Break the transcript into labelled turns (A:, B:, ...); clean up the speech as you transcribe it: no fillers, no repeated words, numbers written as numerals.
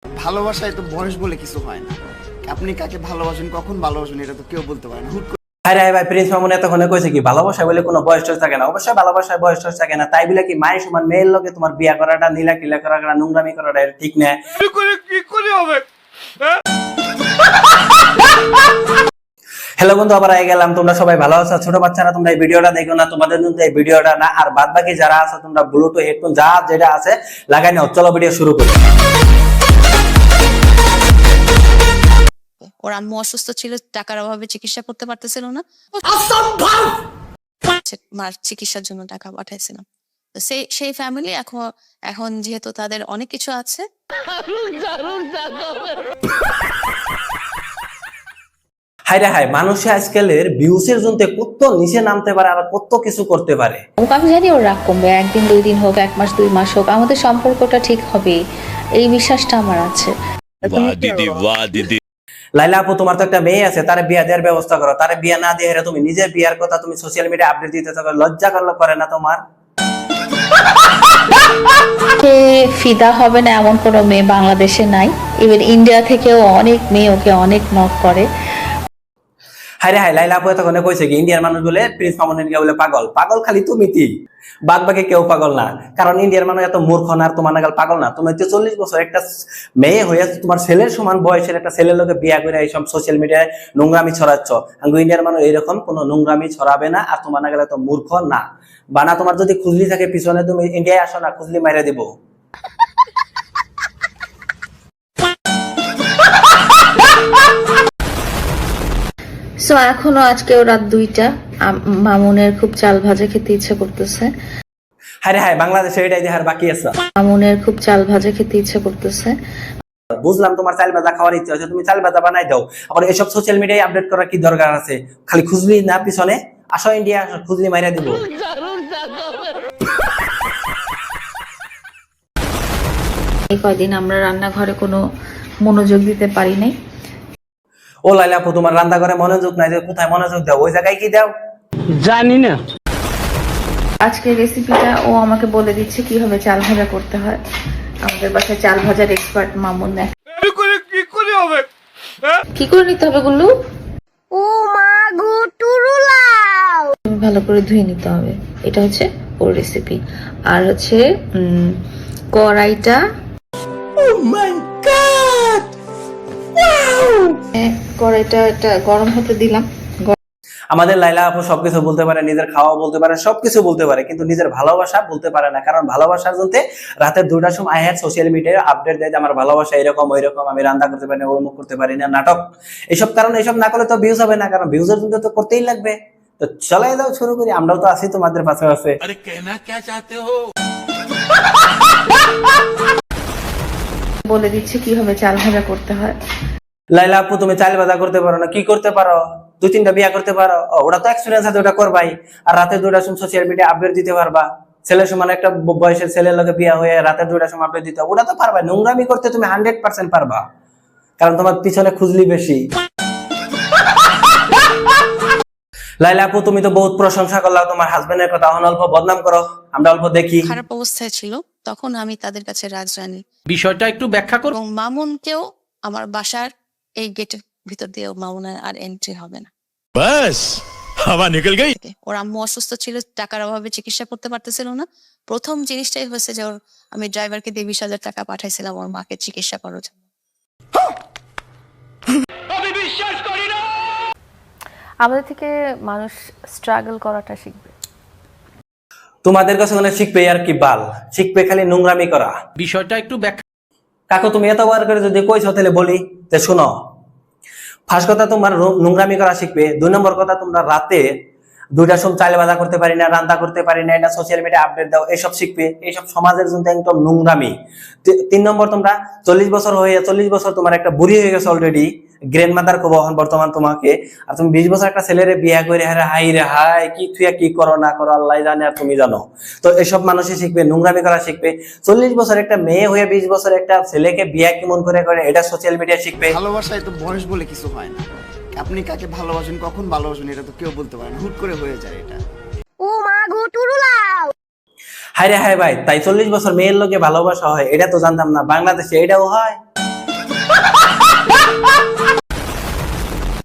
A: ভালোবাসায় তো বয়স বলে কিছু হয় না। আপনি কাকে ভালোবাসেন, কখন ভালোবাসেন, এটা তো কেউ বলতে পারে না। হুট করে
B: আরে ভাই, প্রিন্স মামুন এতক্ষণে কইছে কি ভালোবাসা বলে কোনো বয়স টয়স থাকে না। অবশ্যই ভালোবাসায় বয়স টয়স থাকে না, তাই বলে কি মায়ের সমান মেয়ের লগে তোমার বিয়া করাটা, নীলা টিলা করাটা, নোংরামি করাটা এটা ঠিক না। হ্যালো বন্ধু, আবার আই গেলাম। তোমরা সবাই ভালো আছো? ছোট বাচ্চারা তোমরা এই ভিডিওটা দেখো না, তোমাদের জন্য এই ভিডিওটা না। আর বাদ বাকি যারা আছে তোমরা ব্লুটুথ হেডফোন যা যেটা আছে লাগাই নাও। চলো ভিডিও শুরু করি।
C: ওর আম্মু অসুস্থ ছিল, টাকার অভাবে চিকিৎসা করতে পারতেছিল না, মার চিকিৎসার জন্য টাকা পাঠাইছিলাম। তো সেই ফ্যামিলি এখন যেহেতু তাদের অনেক কিছু আছে।
B: হায় রে হায়, মানুষে আজকালের ভিউসের জন্য কত নিচে নামতে পারে আর কত কিছু করতে পারে।
D: আমি জানি ওর রাগ কমবে, একদিন 2 দিন হোক, 1 মাস 2 মাস হোক, আমাদের সম্পর্কটা ঠিক হবে, এই বিশ্বাসটা আমার আছে।
B: লাইলা আপু, তোমার তো একটা মেয়ে আছে, তার বিয়া দেওয়ার ব্যবস্থা করো। তার বিয়া না দিয়ে তুমি নিজের বিয়ার কথা তুমি সোশ্যাল মিডিয়া আপডেট দিতে থাকো, লজ্জা করে না তোমার?
D: সে ফিদা হবে না এমন কোনো মেয়ে বাংলাদেশে নাই। ইভেন ইন্ডিয়া থেকেও অনেক মেয়ে ওকে অনেক নক করে।
B: হায় রে হায়, লাইলা আপু এতক্ষণে কইছে কি ইন্ডিয়ার মানুষ বলে প্রিন্স মামুনের বলে পাগল। পাগল খালি তুমি তি, বাদ বাকি কেউ পাগল না। কারণ ইন্ডিয়ার মানুষ এত মূর্খ না, আর তোমার নাগাল পাগল না। তুমি তো 40 বছর একটা মেয়ে হয়ে তোমার ছেলের সমান বয়সের একটা ছেলের লোকে বিয়া করে এইসব সোশ্যাল মিডিয়ায় নোংরামি ছড়াচ্ছ। ইন্ডিয়ার মানুষ এইরকম কোনো নোংরামি ছড়াবে না, আর তোমার নাগাল এত মূর্খ না। বানা তোমার যদি খুজলি থাকে পিছনে, তুমি ইন্ডিয়ায় আসো না, খুজলি মাইরা দিব।
D: সো এখনো আজকেও রাত 2টা, মামুনের খুব চাল ভাজা খেতে ইচ্ছে করতেছে।
B: হায় রে হায়, বাংলাদেশে এটাই দেখার বাকি আছে।
D: মামুনের খুব চাল ভাজা খেতে ইচ্ছে করতেছে।
B: বুঝলাম তোমার চাল ভাজা খাওয়ার ইচ্ছা হচ্ছে, তুমি চাল ভাজা বানাই দাও। আবার এসব সোশ্যাল মিডিয়ায় আপডেট করার কি দরকার আছে? খালি খুঁজলি না পিছনে, আসো ইন্ডিয়া আসো, খুঁজলি মাইরা দিব।
D: এই কয়দিন আমরা রান্নাঘরে কোনো মনোযোগ দিতে পারি নাই।
B: ও লাইলা আপু, তোমার রান্নাঘরে মনোযোগ নাই, কোথায় মনোযোগ দাও? ওই জায়গায় কি দাও জানি না।
D: আজকের রেসিপিটা ও আমাকে বলে দিচ্ছে কিভাবে চাল ভাজা করতে হয়। আমাদের বাসায় চাল ভাজার এক্সপার্ট মামুন। কি করে নিতে হবে গুল্লু? ও মা গো টুরুলাও, ভালো করে ধুয়ে নিতে হবে। এটা হচ্ছে ওর রেসিপি। আর হচ্ছে কড়াইটা, ও মাই গড, কড়াইটা এটা গরম হতে দিলাম।
B: আমাদের লাইলা আপু সবকিছু বলতে পারে, নিজের খাওয়া বলতে পারে, সবকিছু বলতে পারে, কিন্তু নিজের ভালোবাসা বলতে পারে না। কারণ ভালোবাসার জন্য রাতের 2টার সময় আই হ্যাড সোশ্যাল মিডিয়ায় আপডেট দেয় যে আমার ভালোবাসা এরকম ওই রকম, আমি রান্না করতে পারি না, ওরমুখ করতে পারি না, নাটক এইসব। কারণ এইসব না করলে তো ভিউজ হবে না, কারণ ভিউজের জন্য তো করতেই লাগবে। তো চলাই দাও, শুরু করি। আমরাও তো আছি তোমাদের পাশে পাশে।
E: अरे कहना क्या चाहते हो?
D: বলে দিচ্ছে কিভাবে চাল ভাজা করতে হয়।
B: লাইলা আপু, তুমি চাল ভাজা করতে পারো না? কি করতে পারো? 2-3টা বিয়া করতে পারো। ওটা তো এক্সপিরিয়েন্স আছে, ওটা করবাই। আর রাতে 2টার সময় সোশ্যাল মিডিয়া আপডেট দিতে পারবা। ছেলের সমান একটা বয়সের ছেলের লগে বিয়া হয়ে রাতে 2টার সময় আপডেট দিতে, ওটা তো পারবা। নোংরামি করতে তুমি 100% পারবা, কারণ তোমার পিছনে খুজলি বেশি। লাইলা আপু, তুমি তো বহুত প্রশংসা করলাম তোমার হাজবেন্ডের কথা, এখন অল্প বদনাম করো, আমরা অল্প দেখি।
C: খারাপ অবস্থায় ছিল, তখন আমি তাদের কাছে রাজরানী।
E: বিষয়টা একটু ব্যাখ্যা করো।
C: এবং মামুনকেও আমার বাসার এই গেটের ভিতর দিয়ে মামুনের আর এন্ট্রি হবে না।
E: बस हवा निकल गई।
C: ওর আম্মু অসুস্থ ছিল, টাকার অভাবে চিকিৎসা করতে পারতেছিল না। প্রথম জিনিসটাই হয়েছে যে আমি ড্রাইভারকে দিয়ে 20,000 টাকা পাঠাইছিলাম ওর মাকে চিকিৎসা করার জন্য।
F: আমাদের থেকে মানুষ স্ট্রাগল করাটা শিখবে।
B: তোমাদের কাছে মানে শিখবে আর কি বাল, শিখবে খালি নোংরামি করা।
E: বিষয়টা একটু ব্যাখ্যা।
B: কাকু, তুমি এতবার করে যদি কইছো তাহলে বলি যে শোনো। ফার্স্ট কথা, তোমার নোংরামি করা শিখবে। 2 নম্বর কথা, তোমরা রাতে 2টার সময় চাল ভাজা করতে পারি না, রান্না করতে পারি না, এটা সোশ্যাল মিডিয়া আপডেট দাও, এইসব শিখবে। এইসব সমাজের জন্য একদম নোংরামি। 3 নম্বর, তোমরা 40 বছর তোমার একটা বুড়ি হয়ে গেছে অলরেডি, গ্র্যান্ড মাদার কব এখন বর্তমান তোমাকে। আর তুমি 20 বছর একটা ছেলেরে বিয়া করে, হাই রে হাই, কি তুই কি করো না করো আল্লাহ জানে, আর তুমি জানো। তো এসব মানুষই শিখবে, নোংরামি করা শিখবে। 40 বছর একটা মেয়ে হয়ে 20 বছর একটা ছেলেকে বিয়া কেমন করে করে, এটা সোশ্যাল মিডিয়া শিখবে।
A: ভালোবাসায় তো বয়স বলে কিছু হয় না। আপনি কাকে ভালোবাসেন, কখন ভালোবাসেন, এটা তো কেউ বলতে পারে না। হুট করে হয়ে যায় এটা।
D: ও মা গো টুরুলাও,
B: হায় রে হায় ভাই, তাই 40 বছর মেয়ের লোকে ভালোবাসা হয়, এটা তো জানতাম না। বাংলাদেশে এটাও হয়।